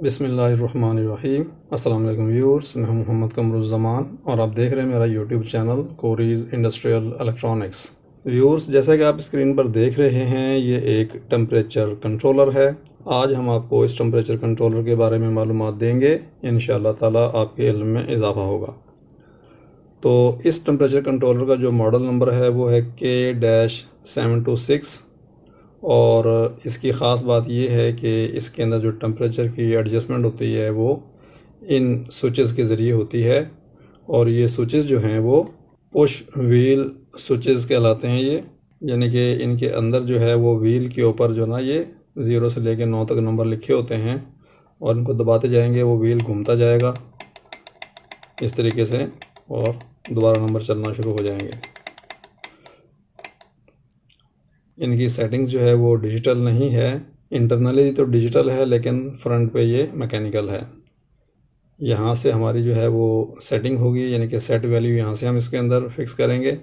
बिस्मिल्लाहिर्रहमानिर्रहीम। अस्सलाम वालेकुम व्यूअर्स, मैं हूं मोहम्मद कमरुज़्ज़मान और आप देख रहे हैं मेरा यूट्यूब चैनल कोरीज़ इंडस्ट्रियल इलेक्ट्रॉनिक्स। व्यूअर्स, जैसा कि आप स्क्रीन पर देख रहे हैं, ये एक टेम्परेचर कंट्रोलर है। आज हम आपको इस टेम्परेचर कंट्रोलर के बारे में मालूमात देंगे। इंशाअल्लाह ताला आपके इल्म में इजाफ़ा होगा। तो इस टेम्परेचर कंट्रोलर का जो मॉडल नंबर है वो है K-726 और इसकी ख़ास बात यह है कि इसके अंदर जो टेम्परेचर की एडजस्टमेंट होती है वो इन स्विचेस के ज़रिए होती है। और ये स्विचेस जो हैं वो पुश व्हील स्विचेस कहलाते हैं ये, यानी कि इनके अंदर जो है वो व्हील के ऊपर जो ना ये 0 से लेकर 9 तक नंबर लिखे होते हैं और इनको दबाते जाएंगे वो व्हील घूमता जाएगा इस तरीके से और दोबारा नंबर चलना शुरू हो जाएंगे। इनकी सेटिंग्स जो है वो डिजिटल नहीं है, इंटरनली तो डिजिटल है लेकिन फ्रंट पे ये मैकेनिकल है। यहाँ से हमारी जो है वो सेटिंग होगी, यानी कि सेट वैल्यू यहाँ से हम इसके अंदर फिक्स करेंगे।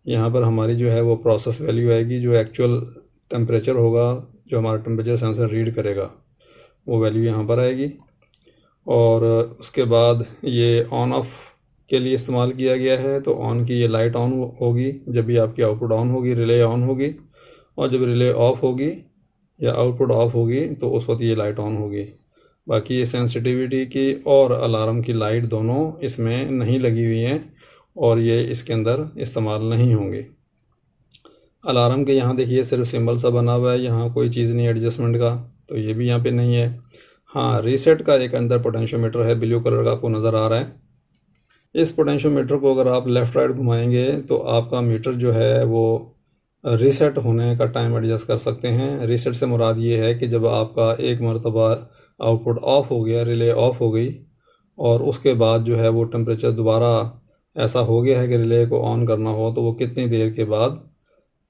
यहाँ पर हमारी जो है वो प्रोसेस वैल्यू आएगी, जो एक्चुअल टेम्परेचर होगा, जो हमारा टेम्परेचर सेंसर रीड करेगा वो वैल्यू यहाँ पर आएगी। और उसके बाद ये ऑन ऑफ के लिए इस्तेमाल किया गया है, तो ऑन की ये लाइट ऑन होगी जब भी आपकी आउटपुट ऑन होगी, रिले ऑन होगी, और जब रिले ऑफ होगी या आउटपुट ऑफ होगी तो उस वक्त ये लाइट ऑन होगी। बाकी ये सेंसिटिविटी की और अलार्म की लाइट दोनों इसमें नहीं लगी हुई हैं और ये इसके अंदर इस्तेमाल नहीं होंगे। अलार्म के यहाँ देखिए सिर्फ सिंबल सा बना हुआ है, यहाँ कोई चीज़ नहीं एडजस्टमेंट का, तो ये भी यहाँ पे नहीं है। हाँ, रीसेट का एक अंदर पोटेंशियोमीटर है, ब्लू कलर का आपको नज़र आ रहा है। इस पोटेंशियोमीटर को अगर आप लेफ़्ट राइट घुमाएंगे तो आपका मीटर जो है वो रीसेट होने का टाइम एडजस्ट कर सकते हैं। रीसेट से मुराद ये है कि जब आपका एक मरतबा आउटपुट ऑफ हो गया, रिले ऑफ हो गई और उसके बाद जो है वो टेम्परेचर दोबारा ऐसा हो गया है कि रिले को ऑन करना हो तो वो कितनी देर के बाद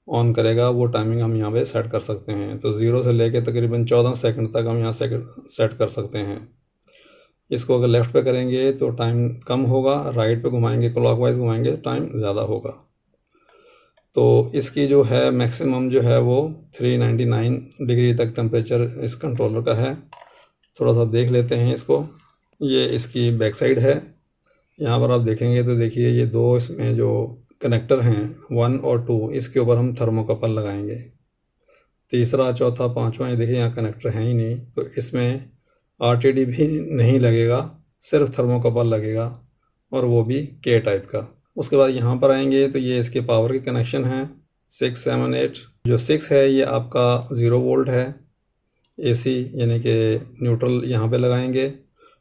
ऑन करेगा, वो टाइमिंग हम यहाँ पे सेट कर सकते हैं। तो 0 से लेकर तकरीबन 14 सेकंड तक हम यहाँ सेट कर सकते हैं। इसको अगर लेफ़्ट पे करेंगे तो टाइम कम होगा, राइट पे घुमाएंगे, क्लॉकवाइज घुमाएंगे टाइम ज़्यादा होगा। तो इसकी जो है मैक्सिमम जो है वो 399 डिग्री तक टेम्परेचर इस कंट्रोलर का है। थोड़ा सा देख लेते हैं इसको। ये इसकी बैक साइड है। यहाँ पर आप देखेंगे तो देखिए ये दो इसमें जो कनेक्टर हैं 1 और 2, इसके ऊपर हम थर्मोकपल लगाएंगे। तीसरा, चौथा, पांचवा, ये देखिए यहाँ कनेक्टर हैं ही नहीं, तो इसमें RTD भी नहीं लगेगा, सिर्फ थर्मोकपल लगेगा और वो भी K टाइप का। उसके बाद यहाँ पर आएंगे तो ये इसके पावर के कनेक्शन हैं 6, 7, 8। जो 6 है ये आपका 0 वोल्ट है AC, यानी कि न्यूट्रल यहाँ पे लगाएंगे।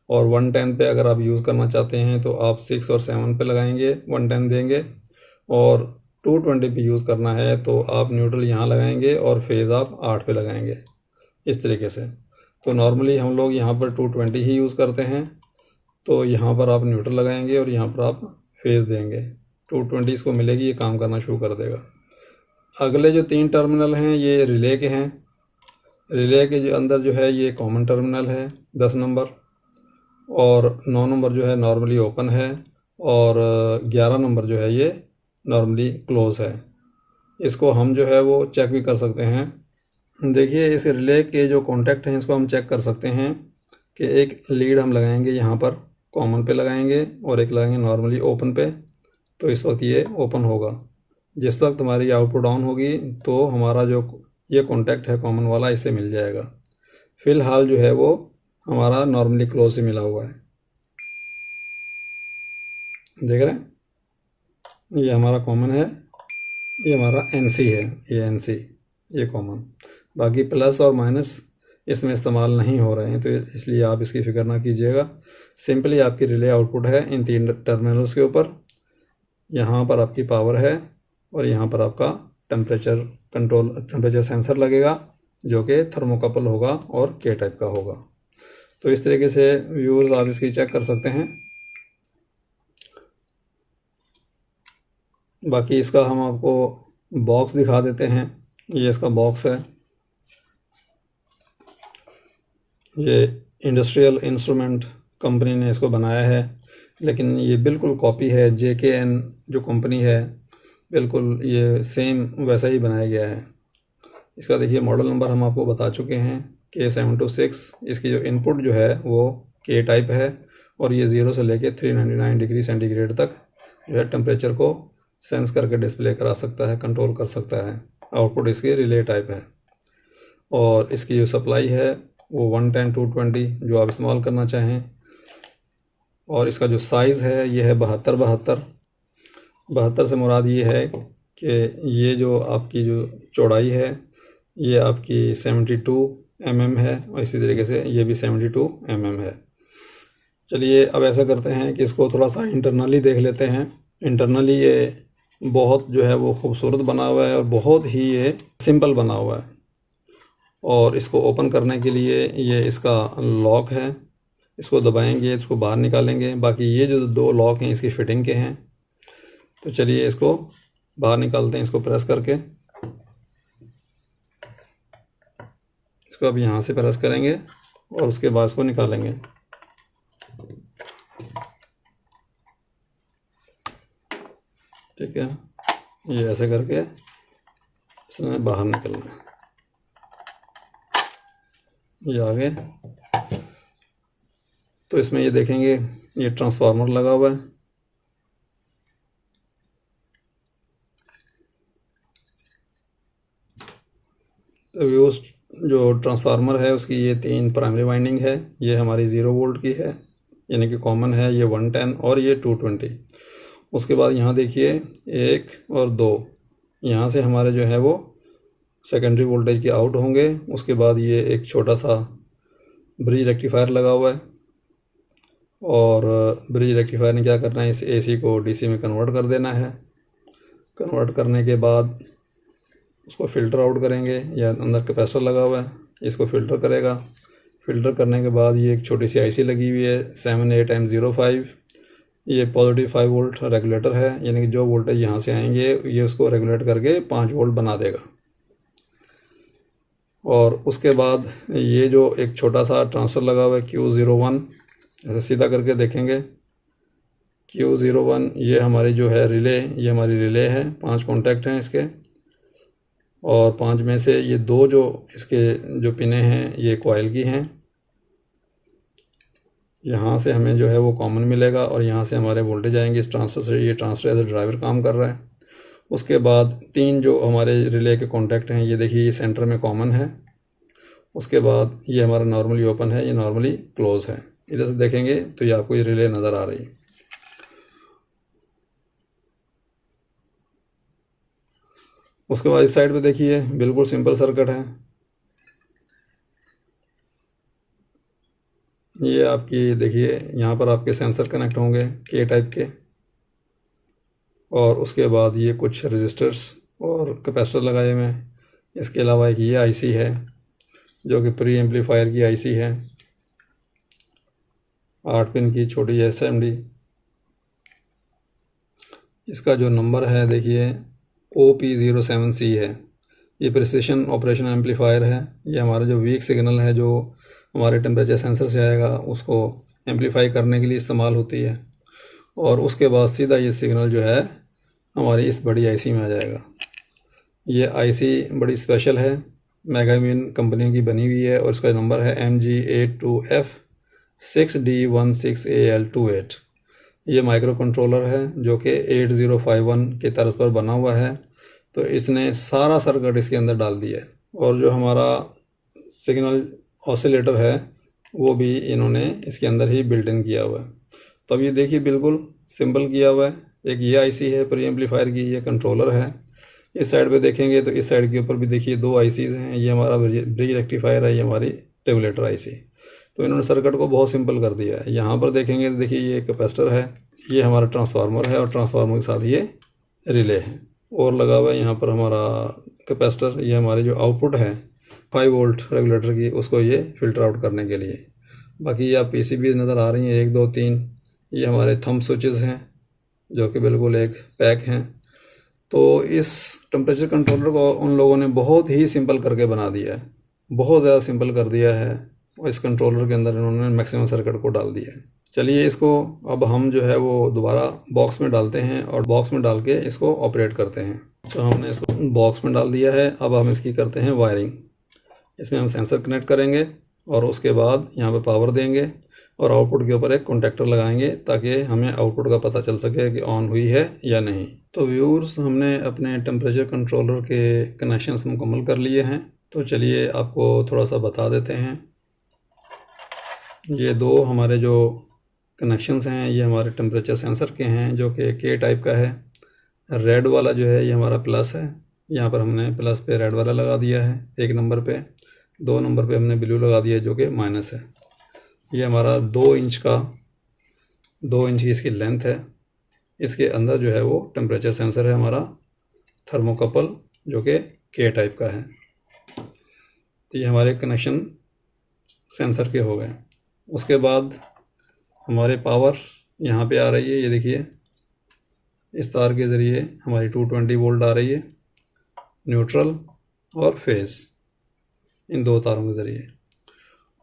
और 110 पे अगर आप यूज़ करना चाहते हैं तो आप 6 और 7 पे लगाएंगे, 110 देंगे। और 220 पे यूज़ करना है तो आप न्यूट्रल यहाँ लगाएंगे और फेज़ आप 8 पे लगाएंगे, इस तरीके से। तो नॉर्मली हम लोग यहाँ पर 220 ही यूज़ करते हैं, तो यहाँ पर आप न्यूट्रल लगाएंगे और यहाँ पर आप फेज़ देंगे। 220 इसको मिलेगी, ये काम करना शुरू कर देगा। अगले जो 3 टर्मिनल हैं ये रिले के हैं। रिले के जो अंदर जो है ये कॉमन टर्मिनल है 10 नंबर, और 9 नंबर जो है नॉर्मली ओपन है, और 11 नंबर जो है ये नॉर्मली क्लोज़ है। इसको हम जो है वो चेक भी कर सकते हैं। देखिए इस रिले के जो कॉन्टैक्ट हैं इसको हम चेक कर सकते हैं कि एक लीड हम लगाएंगे यहाँ पर कॉमन पे लगाएंगे और एक लगाएंगे नॉर्मली ओपन पे, तो इस वक्त ये ओपन होगा। जिस वक्त हमारी आउटपुट ऑन होगी तो हमारा जो ये कॉन्टैक्ट है कॉमन वाला इससे मिल जाएगा। फ़िलहाल जो है वो हमारा नॉर्मली क्लोज से मिला हुआ है, देख रहे हैं। ये हमारा कॉमन है, ये हमारा NC है, ये NC, ये कॉमन। बाकी प्लस और माइनस इसमें इस्तेमाल नहीं हो रहे हैं, तो इसलिए आप इसकी फ़िक्र ना कीजिएगा। सिंपली आपकी रिले आउटपुट है इन 3 टर्मिनल्स के ऊपर। यहाँ पर आपकी पावर है और यहाँ पर आपका टेम्परेचर सेंसर लगेगा जो कि थर्मोकपल होगा और K टाइप का होगा। तो इस तरीके से व्यूअर्स आप इसकी चेक कर सकते हैं। बाकी इसका हम आपको बॉक्स दिखा देते हैं। ये इसका बॉक्स है, ये इंडस्ट्रियल इंस्ट्रूमेंट कंपनी ने इसको बनाया है, लेकिन ये बिल्कुल कॉपी है JKN जो कंपनी है, बिल्कुल ये सेम वैसा ही बनाया गया है। इसका देखिए मॉडल नंबर हम आपको बता चुके हैं K726। इसकी जो इनपुट जो है वो K टाइप है और ये 0 से लेके 399 डिग्री सेंटीग्रेड तक जो है टेम्परेचर को सेंस करके डिस्प्ले करा सकता है, कंट्रोल कर सकता है। आउटपुट इसकी रिले टाइप है और इसकी जो सप्लाई है वो 110 220 जो आप इस्तेमाल करना चाहें। और इसका जो साइज़ है ये है 72 से मुराद ये है कि ये जो आपकी जो चौड़ाई है ये आपकी 72 mm है और इसी तरीके से ये भी 72 mm है। चलिए अब ऐसा करते हैं कि इसको थोड़ा सा इंटरनली देख लेते हैं। इंटरनली ये बहुत जो है वो खूबसूरत बना हुआ है और बहुत ही ये सिंपल बना हुआ है। और इसको ओपन करने के लिए ये इसका लॉक है, इसको दबाएंगे, इसको बाहर निकालेंगे। बाकी ये जो दो लॉक हैं इसकी फ़िटिंग के हैं। तो चलिए इसको बाहर निकालते हैं, इसको प्रेस करके। इसको अब यहाँ से प्रेस करेंगे और उसके बाद इसको निकालेंगे। ठीक है, ये ऐसे करके इसमें बाहर निकलना है। ये आगे तो इसमें ये देखेंगे ये ट्रांसफार्मर लगा हुआ है। तो व्यूज जो ट्रांसफार्मर है उसकी ये 3 प्राइमरी वाइंडिंग है। ये हमारी 0 वोल्ट की है यानी कि कॉमन है, ये 110 और ये 220। उसके बाद यहाँ देखिए 1 और 2 यहाँ से हमारे जो है वो सेकेंडरी वोल्टेज के आउट होंगे। उसके बाद ये एक छोटा सा ब्रिज रेक्टिफायर लगा हुआ है और ब्रिज रेक्टिफायर ने क्या करना है, इस AC को DC में कन्वर्ट कर देना है। कन्वर्ट करने के बाद उसको फ़िल्टर आउट करेंगे। या अंदर कैपेसिटर लगा हुआ है, इसको फ़िल्टर करेगा। फ़िल्टर करने के बाद ये एक छोटी सी IC लगी हुई है 78M05। ये पॉजिटिव 5 वोल्ट रेगुलेटर है यानी कि जो वोल्टेज यहाँ से आएंगे ये उसको रेगुलेट करके 5 वोल्ट बना देगा। और उसके बाद ये जो एक छोटा सा ट्रांसफर लगा हुआ है Q01, ऐसे सीधा करके देखेंगे Q01 ये हमारी जो है रिले, ये हमारी रिले है। 5 कॉन्टैक्ट हैं इसके और 5 में से ये 2 जो इसके जो पिने हैं ये कॉइल की हैं। यहाँ से हमें जो है वो कॉमन मिलेगा और यहाँ से हमारे वोल्टेज आएंगे इस ट्रांसफर से। ये ट्रांसफर एज ए ड्राइवर काम कर रहा है। उसके बाद 3 जो हमारे रिले के कॉन्टैक्ट हैं ये देखिए ये सेंटर में कॉमन है। उसके बाद ये हमारा नॉर्मली ओपन है, ये नॉर्मली क्लोज़ है। इधर से देखेंगे तो ये आपको ये रिले नज़र आ रही है। उसके बाद इस साइड पे देखिए बिल्कुल सिंपल सर्किट है। ये आपकी देखिए यहाँ पर आपके सेंसर कनेक्ट होंगे K टाइप के और उसके बाद ये कुछ रजिस्टर्स और कैपेसिटर लगाए हुए हैं। इसके अलावा एक ये IC है जो कि प्री एम्पलीफायर की IC है, 8 पिन की छोटी SMD। इसका जो नंबर है देखिए OP07C है। ये प्रिसिशन ऑपरेशन एम्पलीफायर है। ये हमारा जो वीक सिग्नल है जो हमारे टेम्परेचर सेंसर से आएगा उसको एम्पलीफाई करने के लिए इस्तेमाल होती है। और उसके बाद सीधा ये सिग्नल जो है हमारी इस बड़ी IC में आ जाएगा। ये IC बड़ी स्पेशल है, मेगामिन कंपनी की बनी हुई है और इसका नंबर है MG82F6D16AL28। ये माइक्रो कंट्रोलर है जो कि 8051 की तर्ज पर बना हुआ है। तो इसने सारा सर्किट इसके अंदर डाल दिया है और जो हमारा सिग्नल ऑसिलेटर है वो भी इन्होंने इसके अंदर ही बिल्ट इन किया हुआ है। तो अब ये देखिए बिल्कुल सिंपल किया हुआ है। एक ये IC है प्री एम्पलीफायर की, ये कंट्रोलर है। इस साइड पे देखेंगे तो इस साइड के ऊपर भी देखिए 2 ICs हैं। ये हमारा ब्रिज रेक्टिफायर है, ये हमारी रेगुलेटर IC। तो इन्होंने सर्किट को बहुत सिंपल कर दिया है। यहाँ पर देखेंगे तो देखिए ये कैपेसिटर है, ये हमारा ट्रांसफार्मर है और ट्रांसफार्मर के साथ ये रिले है और लगा हुआ है यहाँ पर हमारा कैपेसिटर। ये हमारी जो आउटपुट है 5 वोल्ट रेगुलेटर की, उसको ये फ़िल्टर आउट करने के लिए। बाकी ये आप PCBs नज़र आ रही हैं 1 2 3। ये हमारे थंब स्विचेस हैं जो कि बिल्कुल एक पैक हैं। तो इस टेम्परेचर कंट्रोलर को उन लोगों ने बहुत ही सिंपल करके बना दिया है, बहुत ज़्यादा सिंपल कर दिया है और इस कंट्रोलर के अंदर इन्होंने मैक्सिमम सर्किट को डाल दिया है। चलिए इसको अब हम जो है वो दोबारा बॉक्स में डालते हैं और बॉक्स में डाल के इसको ऑपरेट करते हैं। तो हमने इसको बॉक्स में डाल दिया है। अब हम इसकी करते हैं वायरिंग। इसमें हम सेंसर कनेक्ट करेंगे और उसके बाद यहाँ पे पावर देंगे और आउटपुट के ऊपर एक कॉन्टैक्टर लगाएंगे ताकि हमें आउटपुट का पता चल सके कि ऑन हुई है या नहीं। तो व्यूअर्स, हमने अपने टेम्परेचर कंट्रोलर के कनेक्शंस मुकम्मल कर लिए हैं। तो चलिए आपको थोड़ा सा बता देते हैं। ये दो हमारे जो कनेक्शंस हैं ये हमारे टेम्परेचर सेंसर के हैं जो कि के टाइप का है। रेड वाला जो है ये हमारा प्लस है, यहाँ पर हमने प्लस पे रेड वाला लगा दिया है 1 नंबर पे। 2 नंबर पे हमने ब्लू लगा दिया है जो कि माइनस है। ये हमारा 2 इंच की इसकी लेंथ है। इसके अंदर जो है वो टेम्परेचर सेंसर है हमारा थर्मोकपल जो कि के टाइप का है। तो ये हमारे कनेक्शन सेंसर के हो गए। उसके बाद हमारे पावर यहाँ पे आ रही है, ये देखिए इस तार के ज़रिए हमारी 220 वोल्ट आ रही है, न्यूट्रल और फेज़, इन 2 तारों के ज़रिए।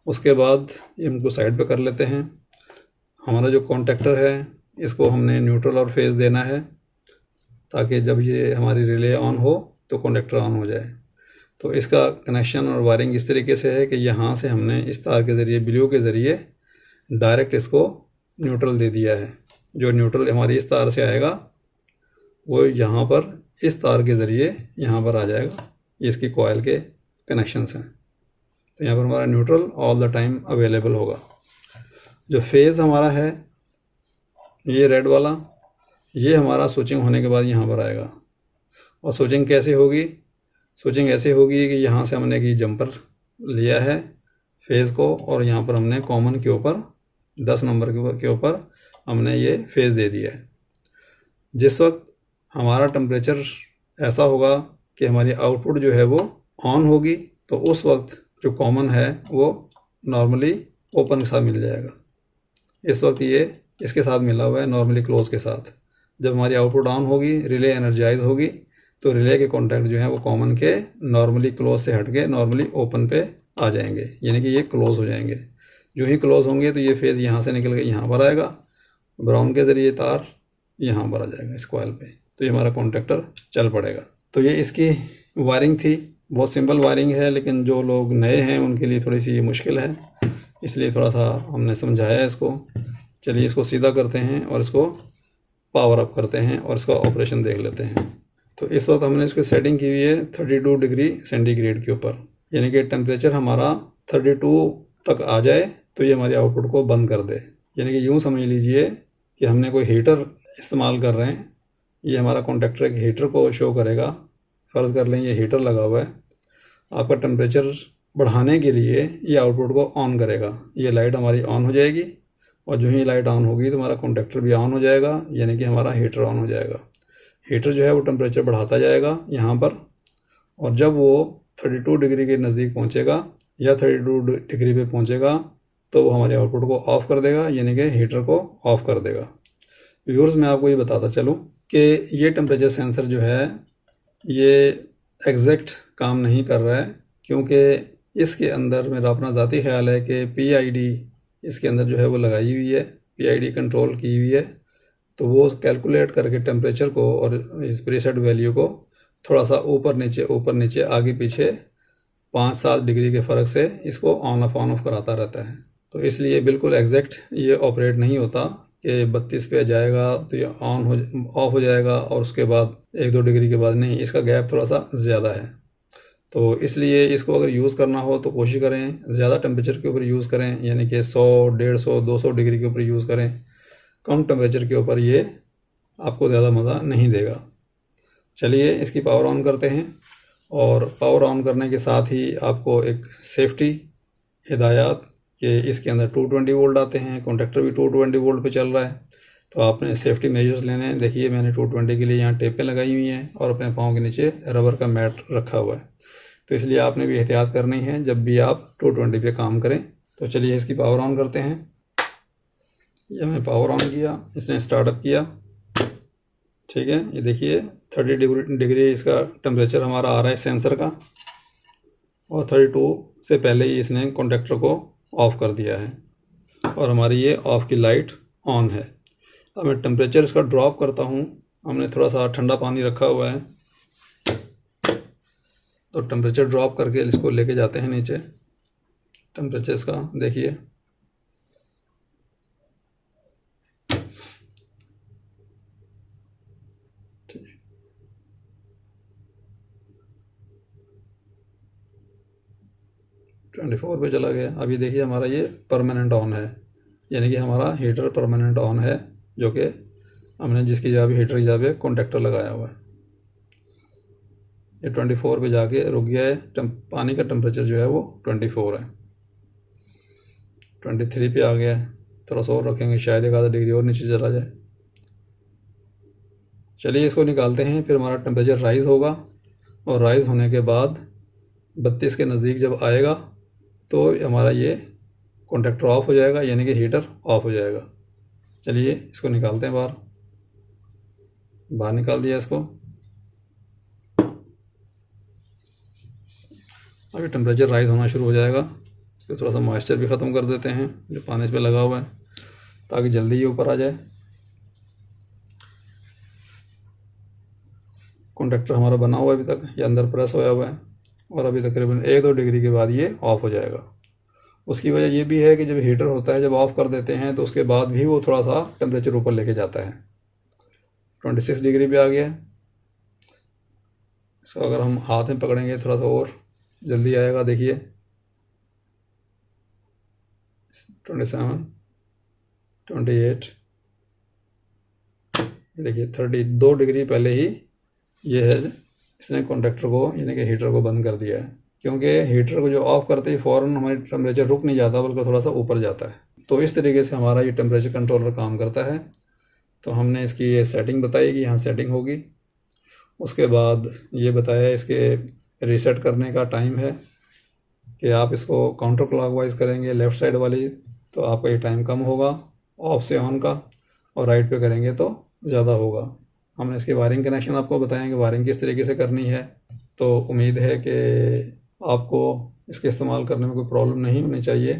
उसके बाद ये हमको साइड पे कर लेते हैं। हमारा जो कॉन्टैक्टर है इसको हमने न्यूट्रल और फेज़ देना है ताकि जब ये हमारी रिले ऑन हो तो कॉन्टैक्टर ऑन हो जाए। तो इसका कनेक्शन और वायरिंग इस तरीके से है कि यहाँ से हमने इस तार के ज़रिए, ब्लू के ज़रिए डायरेक्ट इसको न्यूट्रल दे दिया है। जो न्यूट्रल हमारी इस तार से आएगा वो यहाँ पर इस तार के ज़रिए यहाँ पर आ जाएगा। ये इसकी कॉइल के कनेक्शंस हैं। तो यहाँ पर हमारा neutral all the time available होगा। जो फेज़ हमारा है ये रेड वाला, ये हमारा स्विचिंग होने के बाद यहाँ पर आएगा। और स्विचिंग कैसे होगी? स्विचिंग ऐसे होगी कि यहाँ से हमने कि जंपर लिया है फेज़ को और यहाँ पर हमने कॉमन के ऊपर 10 नंबर के ऊपर हमने ये फेज़ दे दिया है। जिस वक्त हमारा टेम्परेचर ऐसा होगा कि हमारी आउटपुट जो है वो ऑन होगी तो उस वक्त जो कॉमन है वो नॉर्मली ओपन के साथ मिल जाएगा। इस वक्त ये इसके साथ मिला हुआ है नॉर्मली क्लोज के साथ। जब हमारी आउटपुट ऑन होगी, रिले एनर्जाइज होगी, तो रिले के कॉन्टैक्ट जो हैं वो कॉमन के नॉर्मली क्लोज से हट के नॉर्मली ओपन पे आ जाएंगे, यानी कि ये क्लोज हो जाएंगे। जो ही क्लोज होंगे तो ये फेज़ यहाँ से निकल के यहाँ पर आएगा, ब्राउन के ज़रिए तार यहाँ पर आ जाएगा इस कॉइल पे, तो ये हमारा कॉन्टैक्टर चल पड़ेगा। तो ये इसकी वायरिंग थी। बहुत सिंपल वायरिंग है, लेकिन जो लोग नए हैं उनके लिए थोड़ी सी ये मुश्किल है, इसलिए थोड़ा सा हमने समझाया है इसको। चलिए इसको सीधा करते हैं और इसको पावर अप करते हैं और इसका ऑपरेशन देख लेते हैं। तो इस वक्त हमने इसकी सेटिंग की हुई है 32 डिग्री सेंटीग्रेड के ऊपर, यानी कि टेम्परेचर हमारा 32 तक आ जाए तो ये हमारी आउटपुट को बंद कर दे। यानी कि यूँ समझ लीजिए कि हमने कोई हीटर इस्तेमाल कर रहे हैं, ये हमारा कॉन्टैक्टर एक हीटर को शो करेगा। फ़र्ज़ कर लें ये हीटर लगा हुआ है, आपका टेम्परेचर बढ़ाने के लिए ये आउटपुट को ऑन करेगा। ये लाइट हमारी ऑन हो जाएगी और जो ही लाइट ऑन होगी तो हमारा कॉन्टैक्टर भी ऑन हो जाएगा, यानी कि हमारा हीटर ऑन हो जाएगा। हीटर जो है वो टेम्परेचर बढ़ाता जाएगा यहाँ पर, और जब वो 32 डिग्री के नज़दीक पहुँचेगा या 32 डिग्री पे पहुँचेगा तो वो हमारे आउटपुट को ऑफ़ कर देगा, यानी कि हीटर को ऑफ़ कर देगा। व्यूअर्स, मैं आपको ये बताता चलूँ कि ये टेम्परेचर सेंसर जो है ये एग्जैक्ट काम नहीं कर रहा है, क्योंकि इसके अंदर मेरा अपना ज़ाती ख्याल है कि पीआईडी इसके अंदर जो है वो लगाई हुई है, पीआईडी कंट्रोल की हुई है। तो वो कैलकुलेट करके टेम्परेचर को और इस प्रीसेट वैल्यू को थोड़ा सा ऊपर नीचे आगे पीछे 5-7 डिग्री के फ़र्क से इसको ऑन ऑफ कराता रहता है। तो इसलिए बिल्कुल एग्जैक्ट ये ऑपरेट नहीं होता कि 32 पे जाएगा तो ये ऑफ हो जाएगा और उसके बाद 1-2 डिग्री के बाद नहीं, इसका गैप थोड़ा सा ज़्यादा है। तो इसलिए इसको अगर यूज़ करना हो तो कोशिश करें ज़्यादा टेम्परेचर के ऊपर यूज़ करें, यानी कि 100, 150, 200 डिग्री के ऊपर यूज़ करें। कम टेम्परेचर के ऊपर ये आपको ज़्यादा मज़ा नहीं देगा। चलिए इसकी पावर ऑन करते हैं, और पावर ऑन करने के साथ ही आपको एक सेफ्टी हिदायत कि इसके अंदर 220 वोल्ट आते हैं, कॉन्टैक्टर भी 220 वोल्ट पे चल रहा है, तो आपने सेफ्टी मेजर्स लेने हैं। देखिए मैंने 220 के लिए यहाँ टेपें लगाई हुई हैं और अपने पाँव के नीचे रबर का मैट रखा हुआ है। तो इसलिए आपने भी एहतियात करनी है जब भी आप 220 पे काम करें। तो चलिए इसकी पावर ऑन करते हैं। ये मैंने पावर ऑन किया, इसने स्टार्टअप किया, ठीक है। ये देखिए 30 डिग्री इसका टेम्परेचर हमारा आ रहा है सेंसर का, और 32 से पहले ही इसने कॉन्टैक्टर को ऑफ़ कर दिया है और हमारी ये ऑफ़ की लाइट ऑन है। अब मैं टेम्परेचर इसका ड्रॉप करता हूँ। हमने थोड़ा सा ठंडा पानी रखा हुआ है, तो टेम्परेचर ड्रॉप करके इसको लेके जाते हैं नीचे। टेम्परेचर इसका देखिए, ट्वेंटी 24 पे चला गया। अभी देखिए हमारा ये परमानेंट ऑन है, यानी कि हमारा हीटर परमानेंट ऑन है, जो कि हमने जिसकी जगह भी हीटर की जगह पे कॉन्टेक्टर लगाया हुआ है। ये 24 पे जाके रुक गया है। पानी का टेम्परेचर जो है वो 24 है। 23 पे आ गया है। थोड़ा सा और रखेंगे, शायद एक आधा डिग्री और नीचे चला जाए। चलिए इसको निकालते हैं, फिर हमारा टेम्परेचर राइज़ होगा, और राइज़ होने के बाद 32 के नज़दीक जब आएगा तो हमारा ये कॉन्टेक्टर ऑफ हो जाएगा, यानी कि हीटर ऑफ हो जाएगा। चलिए इसको निकालते हैं बाहर। बाहर निकाल दिया इसको। अभी टेम्परेचर राइज़ होना शुरू हो जाएगा। इस पर थोड़ा सा मॉइस्चर भी ख़त्म कर देते हैं जो पानी इस पर लगा हुआ है, ताकि जल्दी ये ऊपर आ जाए। कॉन्टेक्टर हमारा बना हुआ है अभी तक, ये अंदर प्रेस होया हुआ है, और अभी तकरीबन 1-2 डिग्री के बाद ये ऑफ़ हो जाएगा। उसकी वजह ये भी है कि जब हीटर होता है, जब ऑफ़ कर देते हैं तो उसके बाद भी वो थोड़ा सा टेम्परेचर ऊपर लेके जाता है। 26 डिग्री पे आ गया है। इसको अगर हम हाथ में पकड़ेंगे थोड़ा सा और जल्दी आएगा। देखिए 27, 28, देखिए 32 डिग्री पहले ही ये है, इसने कॉन्टेक्टर को यानी कि हीटर को बंद कर दिया है, क्योंकि हीटर को जो ऑफ़ करते ही फ़ौरन हमारी टेम्परेचर रुक नहीं जाता, बल्कि थोड़ा सा ऊपर जाता है। तो इस तरीके से हमारा ये टेम्परेचर कंट्रोलर काम करता है। तो हमने इसकी ये सेटिंग बताई कि यहाँ सेटिंग होगी। उसके बाद ये बताया इसके रीसेट करने का टाइम है कि आप इसको काउंटर क्लॉकवाइज करेंगे लेफ़्ट साइड वाली तो आपका ये टाइम कम होगा ऑफ से ऑन का, और राइट पे करेंगे तो ज़्यादा होगा। हमने इसके वायरिंग कनेक्शन आपको बताएं कि वायरिंग किस तरीके से करनी है। तो उम्मीद है कि आपको इसके इस्तेमाल करने में कोई प्रॉब्लम नहीं होनी चाहिए।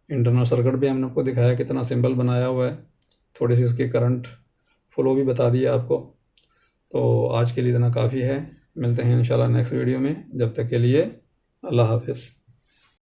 इंटरनल सर्किट भी हमने आपको दिखाया कितना सिंपल बनाया हुआ है, थोड़ी सी उसकी करंट फ्लो भी बता दिया आपको। तो आज के लिए इतना काफ़ी है। मिलते हैं इंशाल्लाह नेक्स्ट वीडियो में। जब तक के लिए अल्लाह हाफ़िज़।